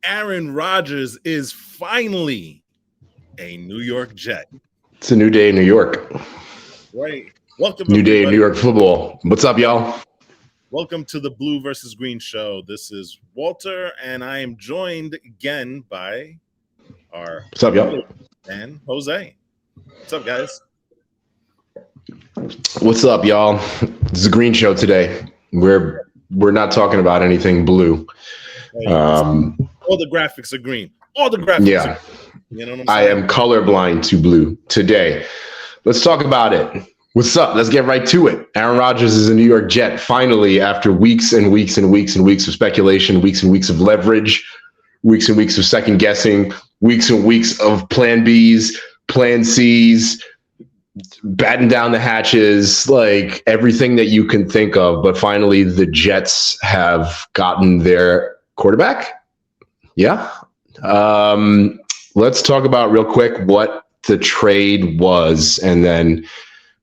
Aaron Rodgers is finally a New York Jet. It's a new day in New York. Right. Welcome, New everybody. day in New York football. What's up, y'all? Welcome to the Blue versus Green show. This is Walter, and I am joined again by our What's up, y'all? and Jose. What's up, guys? What's up, y'all? It's the Green Show today. We're not talking about anything blue. All the graphics are green. All the graphics. Yeah. Are green. You know what I'm I saying? am colorblind to blue today. Let's talk about it. What's up? Let's get right to it. Aaron Rodgers is a New York Jet finally, after weeks and weeks and weeks and weeks of speculation, weeks and weeks of leverage, weeks and weeks of second guessing, weeks and weeks of plan Bs, plan Cs, batten down the hatches, like everything that you can think of. But finally, the Jets have gotten their quarterback. Yeah. Let's talk about real quick what the trade was and then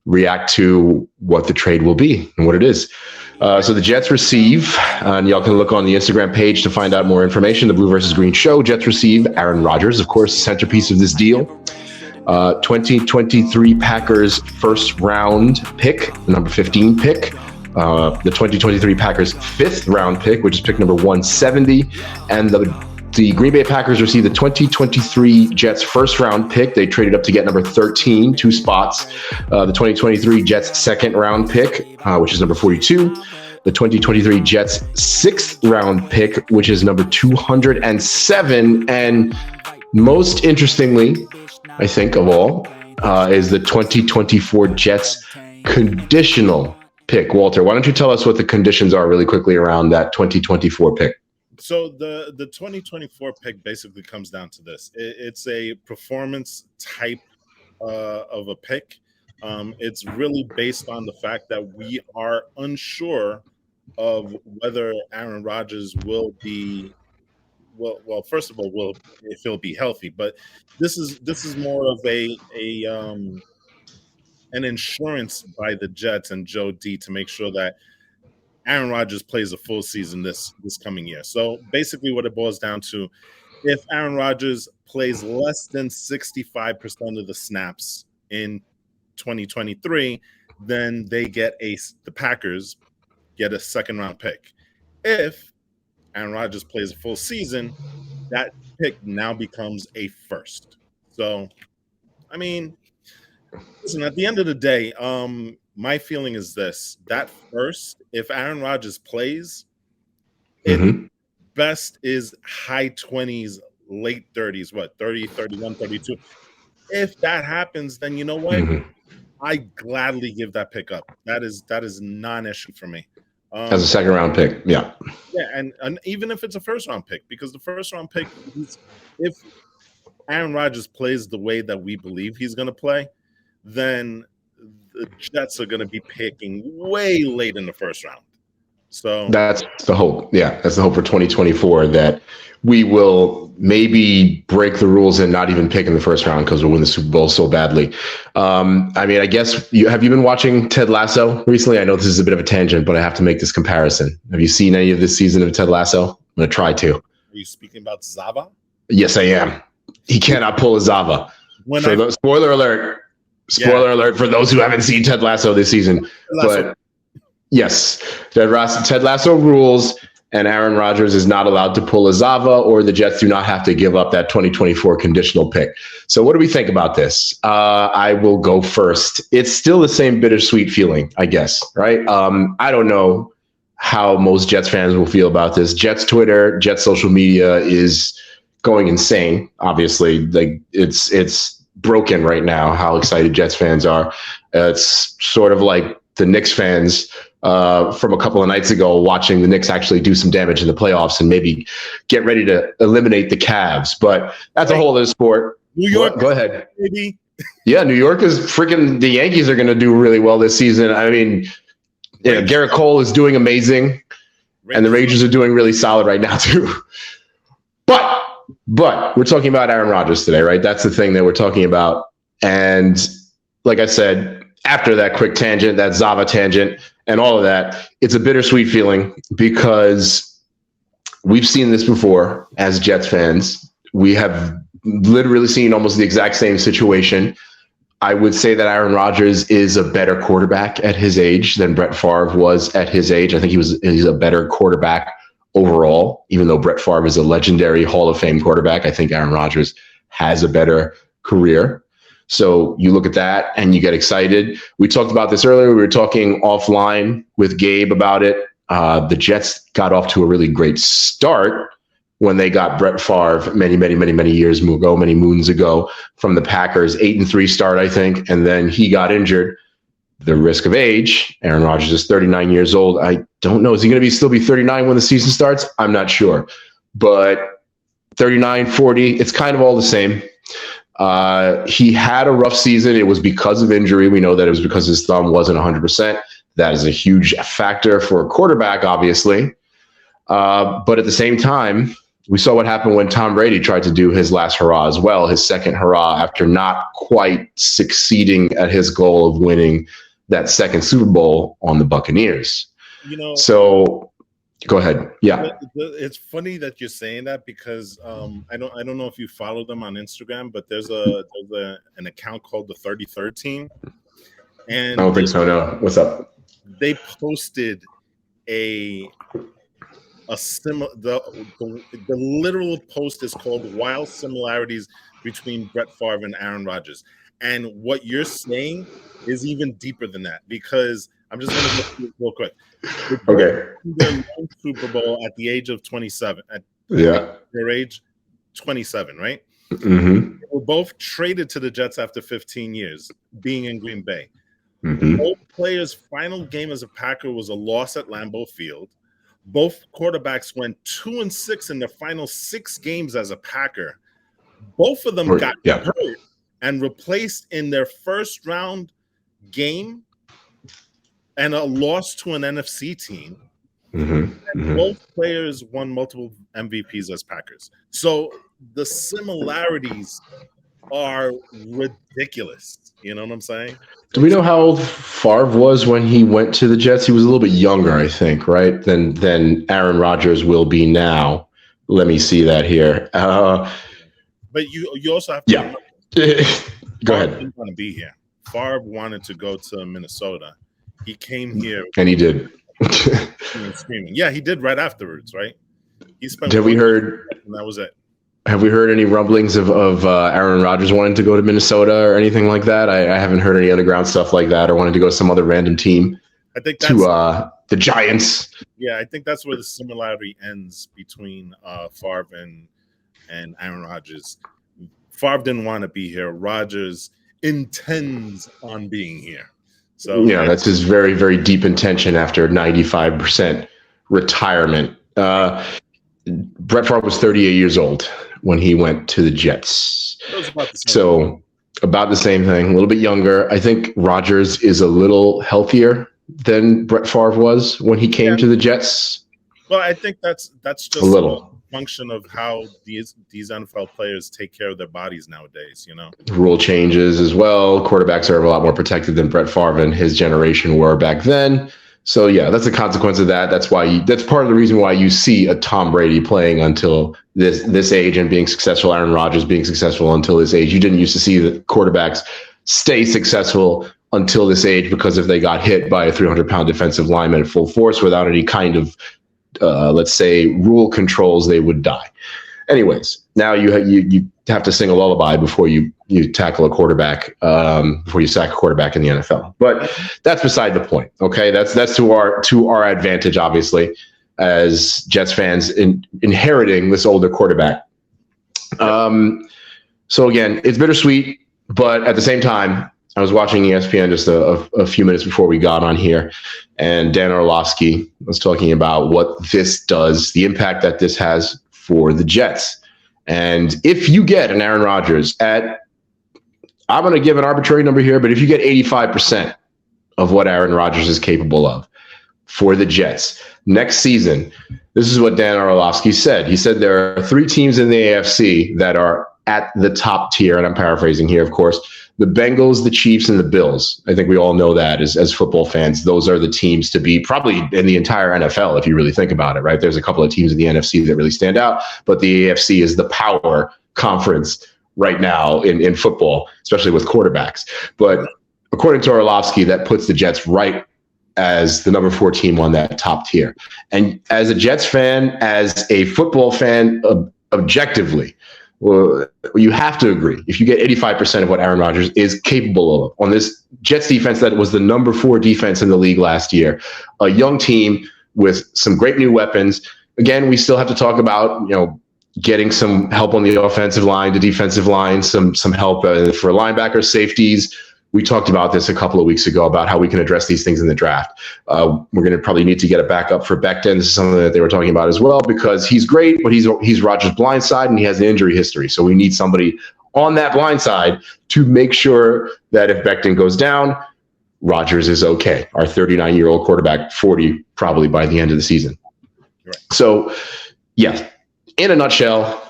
react to what the trade will be and what it is. So the Jets receive, and y'all can look on the Instagram page to find out more information, the Blue versus Green show. Jets receive Aaron Rodgers, of course, the centerpiece of this deal. 2023 Packers first round pick, number 15 pick. The 2023 Packers fifth round pick, which is pick number 170. And the Green Bay Packers received the 2023 Jets first round pick. They traded up to get number 13, 2 spots. The 2023 Jets second round pick, which is number 42. The 2023 Jets sixth round pick, which is number 207. And most interestingly, I think of all, is the 2024 Jets conditional pick. Walter, why don't you tell us what the conditions are really quickly around that 2024 pick? So the 2024 pick basically comes down to this. It's a performance type of a pick. It's really based on the fact that we are unsure of whether Aaron Rodgers will be well, first of all, if he'll be healthy, but this is more of an insurance by the Jets and Joe D to make sure that Aaron Rodgers plays a full season this coming year. So basically what it boils down to, if Aaron Rodgers plays less than 65% of the snaps in 2023, then the Packers get a second round pick. If Aaron Rodgers plays a full season, that pick now becomes a first. So, I mean, listen, at the end of the day, my feeling is this: that first, if Aaron Rodgers plays, it best is high 20s, late 30s, 30, 31, 32. If that happens, then you know what? I gladly give that pick up. That is non-issue for me. As a second round pick, yeah. Yeah, and even if it's a first round pick, because the first round pick, if Aaron Rodgers plays the way that we believe he's going to play, then the Jets are going to be picking way late in the first round. So that's the hope. Yeah, that's the hope for 2024, that we will maybe break the rules and not even pick in the first round because we'll win the Super Bowl so badly. I mean, I guess have you been watching Ted Lasso recently? I know this is a bit of a tangent, but I have to make this comparison. Have you seen any of this season of Ted Lasso? I'm going to try to. Are you speaking about Zava? Yes, I am. He cannot pull a Zava. Spoiler alert. Spoiler alert for those who haven't seen Ted Lasso this season. But yes, Ted Lasso rules, and Aaron Rodgers is not allowed to pull a Zava, or the Jets do not have to give up that 2024 conditional pick. So what do we think about this? I will go first. It's still the same bittersweet feeling, I guess, right? I don't know how most Jets fans will feel about this. Jets Twitter, Jets social media is going insane. Obviously, like it's broken right now how excited Jets fans are. It's sort of like the Knicks fans from a couple of nights ago watching the Knicks actually do some damage in the playoffs and maybe get ready to eliminate the Cavs. But that's a whole other sport. New York, go ahead. Maybe. Yeah, New York is freaking. The Yankees are going to do really well this season. I mean, Garrett Cole is doing amazing, and the Rangers are doing really solid right now too. But we're talking about Aaron Rodgers today, right? That's the thing that we're talking about. And like I said, after that quick tangent, that Zava tangent and all of that, it's a bittersweet feeling because we've seen this before as Jets fans. We have literally seen almost the exact same situation. I would say that Aaron Rodgers is a better quarterback at his age than Brett Favre was at his age. I think he's a better quarterback overall, even though Brett Favre is a legendary Hall of Fame quarterback. I think Aaron Rodgers has a better career. So you look at that and you get excited. We talked about this earlier. We were talking offline with Gabe about it. The Jets got off to a really great start when they got Brett Favre many moons ago from the Packers. 8-3 start, I think. And then he got injured. The risk of age. Aaron Rodgers is 39 years old. I don't know. Is he going to still be 39 when the season starts? I'm not sure. But 39, 40, it's kind of all the same. He had a rough season. It was because of injury. We know that it was because his thumb wasn't 100%. That is a huge factor for a quarterback, obviously. But at the same time, we saw what happened when Tom Brady tried to do his last hurrah as well, his second hurrah after not quite succeeding at his goal of winning that second Super Bowl on the Buccaneers. So go ahead. Yeah. It's funny that you're saying that because I don't know if you follow them on Instagram, but there's an account called the 33rd Team. And I don't think so. No. What's up? They posted the literal post is called "Wild Similarities Between Brett Favre and Aaron Rodgers," and what you're saying is even deeper than that because I'm just going to go through it real quick. Okay. Their Super Bowl at the age of 27. At their age 27, right? Mm-hmm. They were both traded to the Jets after 15 years being in Green Bay. Mm-hmm. Both players' final game as a Packer was a loss at Lambeau Field. Both quarterbacks went 2-6 in their final 6 games as a Packer. Both of them got hurt and replaced in their first round game and a loss to an NFC team. Mm-hmm. And both players won multiple MVPs as Packers. So the similarities are ridiculous. You know what I'm saying? Do we know how old Favre was when he went to the Jets? He was a little bit younger, I think, right? Than Aaron Rodgers will be now. Let me see that here. But you also have to go ahead. Didn't want to be here. Favre wanted to go to Minnesota. He came here. And he did. Screaming. Yeah, he did right afterwards, right? He spent. Have we heard? And that was it. Have we heard any rumblings of Aaron Rodgers wanting to go to Minnesota or anything like that? I haven't heard any underground stuff like that, or wanting to go to some other random team. I think that's the Giants. Yeah, I think that's where the similarity ends between Favre and Aaron Rodgers. Favre didn't want to be here. Rodgers intends on being here. So yeah, that's his very, very deep intention after 95% retirement. Brett Favre was 38 years old when he went to the Jets. About the same thing, a little bit younger. I think Rodgers is a little healthier than Brett Favre was when he came to the Jets. Well, I think that's just a little function of how these NFL players take care of their bodies nowadays, you know. Rule changes as well. Quarterbacks are a lot more protected than Brett Favre and his generation were back then. So yeah, that's a consequence of that. That's why that's part of the reason why you see a Tom Brady playing until this age and being successful, Aaron Rodgers being successful until this age. You didn't used to see the quarterbacks stay successful until this age because if they got hit by a 300-pound defensive lineman at full force without any kind of let's say rule controls, they would die. Anyways, now you have to sing a lullaby before you tackle a quarterback, before you sack a quarterback in the NFL. But that's beside the point. Okay, that's to our advantage, obviously, as Jets fans inheriting this older quarterback. So again, it's bittersweet, but at the same time, I was watching ESPN just a few minutes before we got on here, and Dan Orlovsky was talking about what this does, the impact that this has for the Jets. And if you get an Aaron Rodgers at, I'm going to give an arbitrary number here, but if you get 85% of what Aaron Rodgers is capable of for the Jets next season, this is what Dan Orlovsky said. He said there are 3 teams in the AFC that are at the top tier, and I'm paraphrasing here, of course. the Bengals, the Chiefs, and the Bills. I think we all know that as football fans. Those are the teams to be probably in the entire NFL, if you really think about it, right? There's a couple of teams in the NFC that really stand out, but the AFC is the power conference right now in football, especially with quarterbacks. But according to Orlovsky, that puts the Jets right as the number 4 team on that top tier. And as a Jets fan, as a football fan, objectively, well, you have to agree. If you get 85% of what Aaron Rodgers is capable of on this Jets defense, that was the number 4 defense in the league last year, a young team with some great new weapons. Again, we still have to talk about, getting some help on the offensive line, the defensive line, some help for linebackers, safeties. We talked about this a couple of weeks ago about how we can address these things in the draft. We're going to probably need to get a backup for Becton. This is something that they were talking about as well, because he's great, but he's Rodgers' blind side and he has an injury history. So we need somebody on that blind side to make sure that if Becton goes down, Rodgers is okay. Our 39-year-old quarterback, 40 probably by the end of the season. Right. So, yeah, in a nutshell,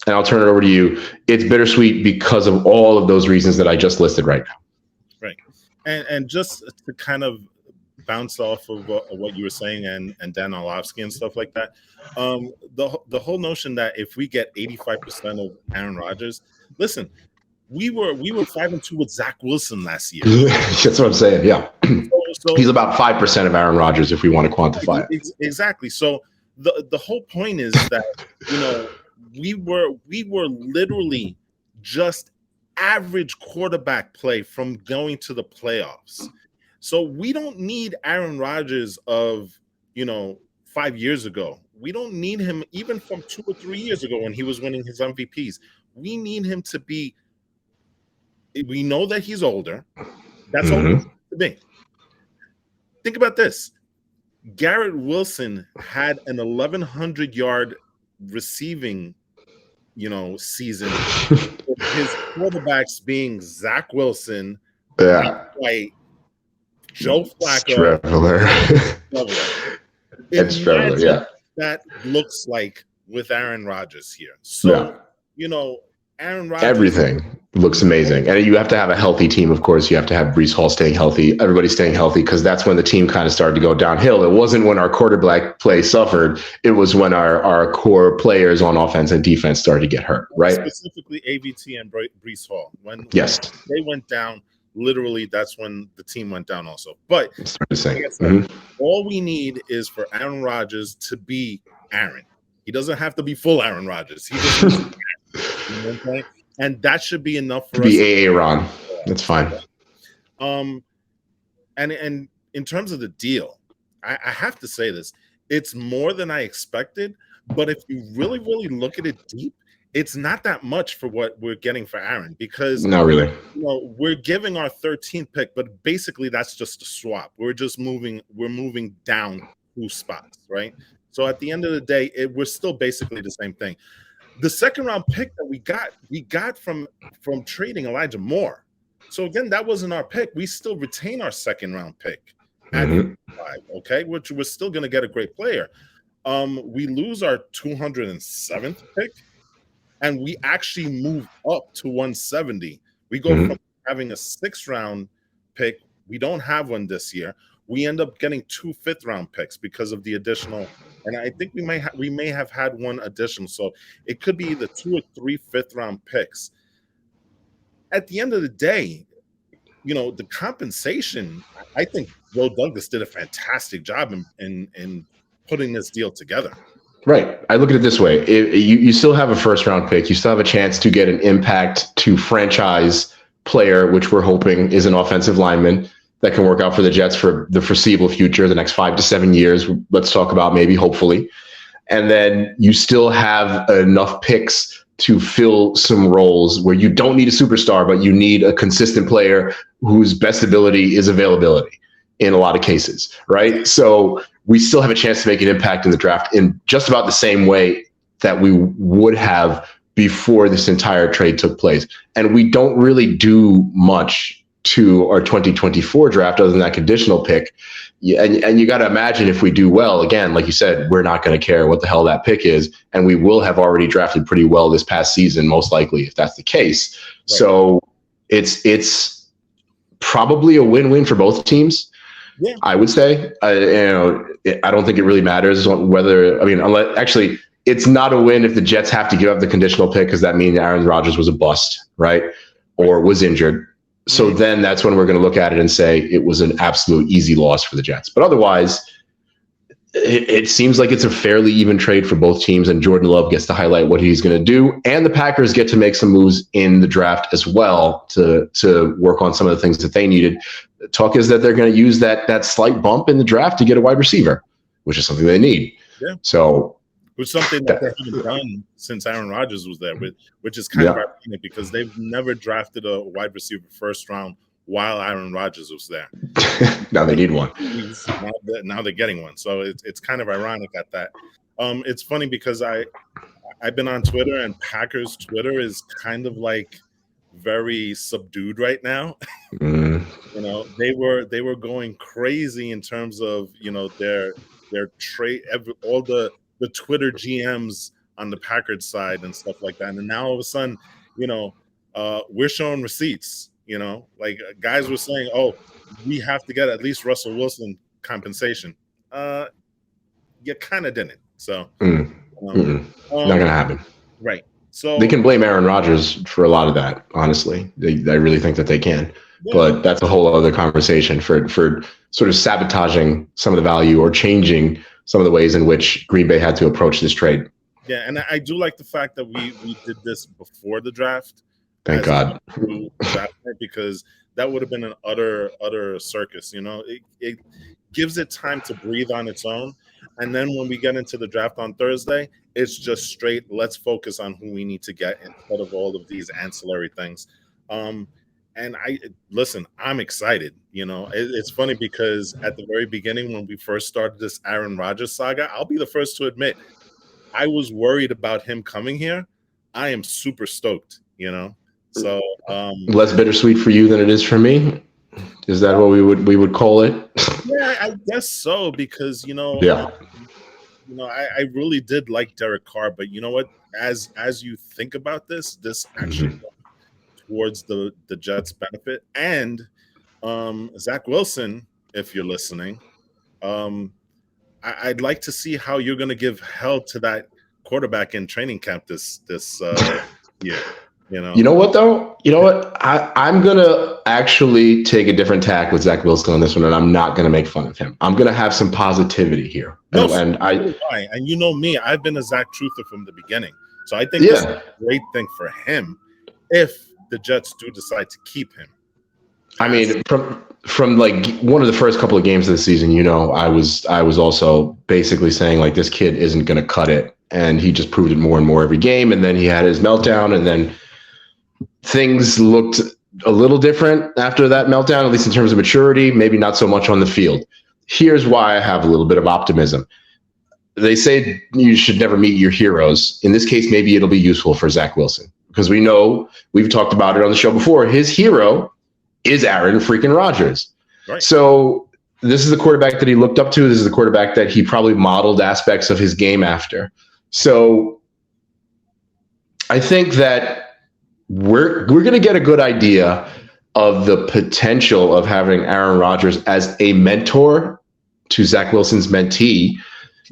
and I'll turn it over to you, it's bittersweet because of all of those reasons that I just listed right now. Right. And just to kind of bounce off of what you were saying and Dan Orlovsky and stuff like that, the whole notion that if we get 85% of Aaron Rodgers, listen, we were 5-2 with Zach Wilson last year. That's what I'm saying, yeah. So he's about 5% of Aaron Rodgers if we want to quantify it. Exactly. So the whole point is that, we were literally just average quarterback play from going to the playoffs. So we don't need Aaron Rodgers of, 5 years ago. We don't need him even from 2 or 3 years ago when he was winning his MVPs. We need him to be, we know that he's older. That's all we need to be. Think about this. Garrett Wilson had an 1,100-yard receiving season with his quarterbacks being Zach Wilson, White, Joe Flacco, Traveler, yeah. That looks like with Aaron Rodgers here. So, Aaron Rodgers, everything looks amazing. And you have to have a healthy team, of course. You have to have Breece Hall staying healthy, everybody staying healthy, because that's when the team kind of started to go downhill. It wasn't when our quarterback play suffered. It was when our core players on offense and defense started to get hurt, right? Specifically AVT and Breece Hall. When they went down, literally that's when the team went down also. But all we need is for Aaron Rodgers to be Aaron. He doesn't have to be full Aaron Rodgers. He just needs to be Aaron. And that should be enough for us. Be Aaron. That's fine. And in terms of the deal, I have to say this. It's more than I expected, but if you really, really look at it deep, it's not that much for what we're getting for Aaron, because not really. We're giving our 13th pick, but basically that's just a swap. We're moving down 2 spots, right? So at the end of the day, we're still basically the same thing. The second round pick that we got from trading Elijah Moore. So again, that wasn't our pick. We still retain our second round pick at 5, okay, which we're still going to get a great player. We lose our 207th pick, and we actually move up to 170. We go from having a 6th round pick. We don't have one this year. We end up getting 2 5th round picks because of the additional. And I think we may have had one additional. So it could be either 2 or 3 5th round picks. At the end of the day, the compensation, I think Joe Douglas did a fantastic job in putting this deal together. Right. I look at it this way. You still have a 1st round pick. You still have a chance to get an impact to franchise player, which we're hoping is an offensive lineman that can work out for the Jets for the foreseeable future, the next 5 to 7 years. Let's talk about maybe, hopefully. And then you still have enough picks to fill some roles where you don't need a superstar, but you need a consistent player whose best ability is availability in a lot of cases, right? So we still have a chance to make an impact in the draft in just about the same way that we would have before this entire trade took place. And we don't really do much to our 2024 draft other than that conditional pick. And you got to imagine if we do well, again, like you said, we're not going to care what the hell that pick is. And we will have already drafted pretty well this past season, most likely, if that's the case. Right. So it's probably a win-win for both teams. Yeah. I would say. I don't think it really matters whether. I mean, actually, it's not a win if the Jets have to give up the conditional pick, because that means Aaron Rodgers was a bust, right, or was injured. So then that's when we're going to look at it and say it was an absolute easy loss for the Jets. But otherwise, it seems like it's a fairly even trade for both teams, and Jordan Love gets to highlight what he's going to do, and the Packers get to make some moves in the draft as well to work on some of the things that they needed. Talk is that they're going to use that slight bump in the draft to get a wide receiver, which is something they need. Yeah. So, which is something that they haven't done since Aaron Rodgers was there, which is kind of ironic because they've never drafted a wide receiver first round while Aaron Rodgers was there. Now they need one. Now they're getting one. So it's kind of ironic at that. It's funny because I've been on Twitter, and Packers Twitter is kind of like very subdued right now. They were going crazy in terms of their trade, all the Twitter GMs on the Packers side and stuff like that. And now all of a sudden, we're showing receipts. Like guys were saying, "Oh, we have to get at least Russell Wilson compensation." You kind of didn't. So not gonna happen. Right. So they can blame Aaron Rodgers for a lot of that. Honestly, I really think that they can. Yeah. But that's a whole other conversation for sort of sabotaging some of the value or changing some of the ways in which Green Bay had to approach this trade. Yeah, and I do like the fact that we did this before the draft. Thank God. Because that would have been an utter circus. It gives it time to breathe on its own. And then when we get into the draft on Thursday, it's just straight, let's focus on who we need to get instead of all of these ancillary things. And I'm excited. It's funny because at the very beginning, when we first started this Aaron Rodgers saga, I'll be the first to admit, I was worried about him coming here. I am super stoked, So less bittersweet for you than it is for me. Is that what we would call it? Yeah, I guess so, because I really did like Derek Carr, but you know what? As you think about this actually towards the Jets' benefit, and Zach Wilson, if you're listening, I'd like to see how you're going to give hell to that quarterback in training camp this year. You know what, though? You know what? I'm going to actually take a different tack with Zach Wilson on this one, and I'm not going to make fun of him. I'm going to have some positivity here. And you know me, I've been a Zach truther from the beginning. So I think this is a great thing for him if the Jets do decide to keep him. I mean, from like one of the first couple of games of the season, I was also basically saying, like, this kid isn't going to cut it. And he just proved it more and more every game. And then he had his meltdown, and then things looked a little different after that meltdown, at least in terms of maturity, maybe not so much on the field. Here's why I have a little bit of optimism. They say you should never meet your heroes. In this case, maybe it'll be useful for Zach Wilson, because we know, we've talked about it on the show before, his hero is Aaron freaking Rodgers. Right. So this is the quarterback that he looked up to. This is the quarterback that he probably modeled aspects of his game after. So I think that we're going to get a good idea of the potential of having Aaron Rodgers as a mentor to Zach Wilson's mentee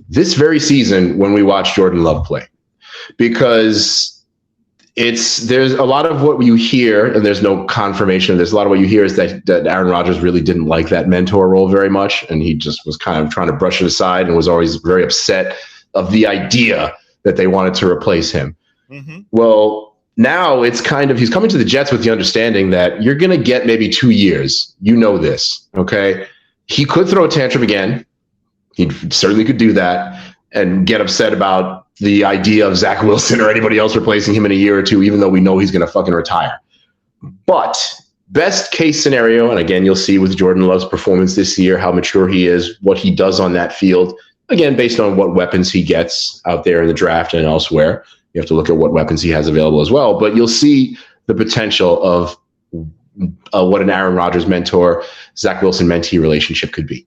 this very season when we watch Jordan Love play. Because there's a lot of what you hear, and there's no confirmation of this, a lot of what you hear is that Aaron Rodgers really didn't like that mentor role very much, and he just was kind of trying to brush it aside and was always very upset of the idea that they wanted to replace him. Mm-hmm. Well, now it's he's coming to the Jets with the understanding that you're going to get maybe 2 years. This, okay? He could throw a tantrum again. He certainly could do that and get upset about the idea of Zach Wilson or anybody else replacing him in a year or two, even though we know he's going to fucking retire. But best case scenario, and again, you'll see with Jordan Love's performance this year, how mature he is, what he does on that field, again, based on what weapons he gets out there in the draft and elsewhere. You have to look at what weapons he has available as well. But you'll see the potential of what an Aaron Rodgers mentor, Zach Wilson mentee relationship could be.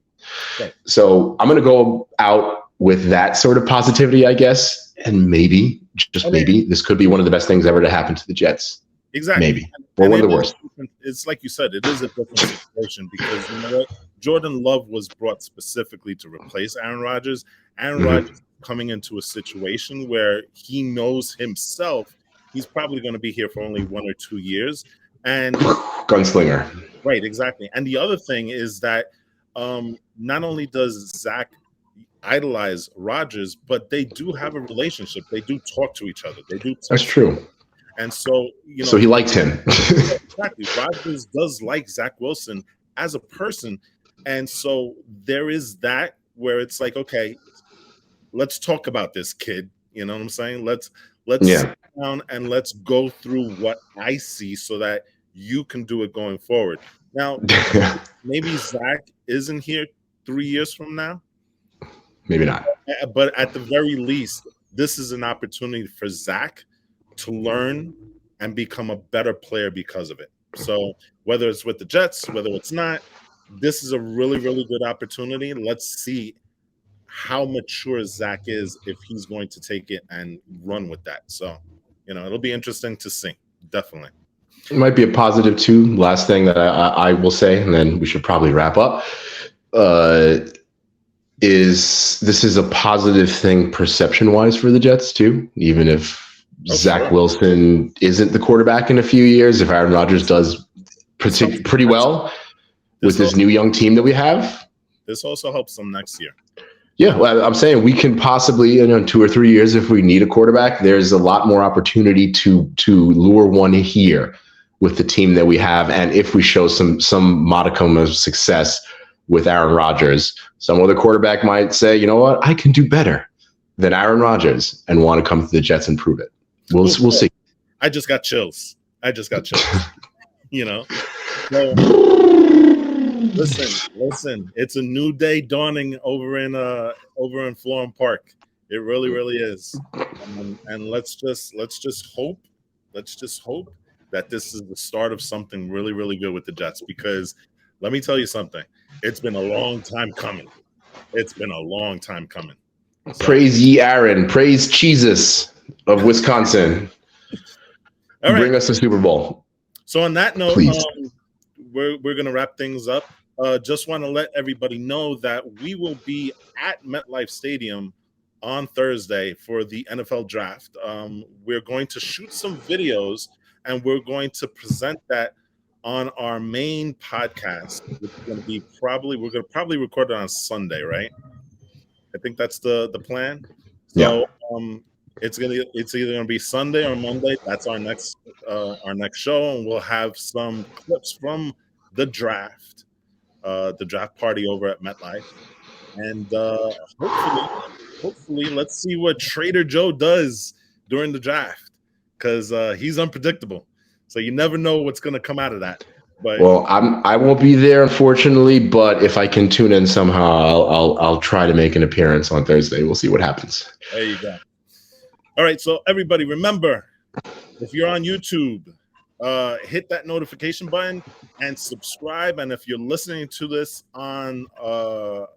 Okay. So I'm going to go out with that sort of positivity, I guess. And maybe, just maybe, this could be one of the best things ever to happen to the Jets. Exactly. Maybe. Or one of the worst. It's like you said, it is a different situation because you know what? Jordan Love was brought specifically to replace Aaron Rodgers. Aaron Rodgers coming into a situation where he knows himself he's probably going to be here for only 1 or 2 years. And gunslinger. Right, exactly. And the other thing is that not only does Zach idolize Rodgers, but they do have a relationship. They do talk to each other. They do. That's true. And so, so he likes him. Exactly. Rodgers does like Zach Wilson as a person. And so there is that where it's like, okay, let's talk about this, kid. You know what I'm saying? Let's sit down and let's go through what I see so that you can do it going forward. Now, maybe Zach isn't here 3 years from now. Maybe not. But at the very least, this is an opportunity for Zach to learn and become a better player because of it. So whether it's with the Jets, whether it's not, this is a really, really good opportunity. Let's see how mature Zach is if he's going to take it and run with that. So, it'll be interesting to see. Definitely. It might be a positive too. Last thing that I will say, and then we should probably wrap up, is this is a positive thing perception-wise for the Jets too, even if Zach Wilson isn't the quarterback in a few years, if Aaron Rodgers does pretty well with this new young team that we have. This also helps them next year. Yeah, well, I'm saying we can possibly, 2 or 3 years, if we need a quarterback, there's a lot more opportunity to lure one here with the team that we have. And if we show some modicum of success with Aaron Rodgers, some other quarterback might say, you know what, I can do better than Aaron Rodgers and want to come to the Jets and prove it. We'll see. I just got chills. So, listen. It's a new day dawning over in Florham Park. It really, really is. And let's just hope that this is the start of something really, really good with the Jets. Because let me tell you something. It's been a long time coming. So, praise ye Aaron. Praise Jesus of Wisconsin. All right. Bring us a Super Bowl. So on that note, we're going to wrap things up. Just want to let everybody know that we will be at MetLife Stadium on Thursday for the NFL draft. We're going to shoot some videos and we're going to present that on our main podcast. It's going to be we're going to probably record it on Sunday, right? I think that's the plan. So it's either gonna be Sunday or Monday. That's our next show, and we'll have some clips from the draft party over at MetLife, and hopefully, let's see what Trader Joe does during the draft, because he's unpredictable. So you never know what's gonna come out of that. But, I won't be there, unfortunately, but if I can tune in somehow, I'll try to make an appearance on Thursday. We'll see what happens. There you go. All right, so everybody, remember, if you're on YouTube, hit that notification button and subscribe. And if you're listening to this on, what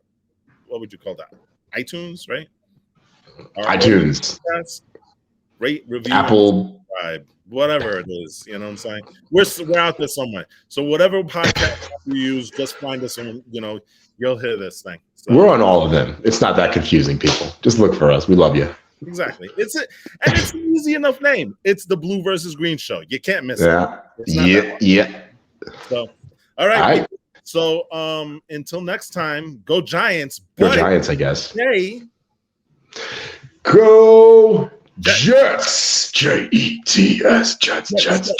would you call that? iTunes, right? iTunes. Rate, review, Apple, subscribe. Whatever it is, you know what I'm saying? We're out there somewhere. So whatever podcast you use, just find us and you'll hear this thing. So, we're on all of them. It's not that confusing, people. Just look for us. We love you. Exactly. It's an easy enough name. It's the Blue versus Green Show. You can't miss it. Yeah. So all right. So until next time, go Giants. Go Giants, I guess. Hey. Go Jets. Jets. Jets.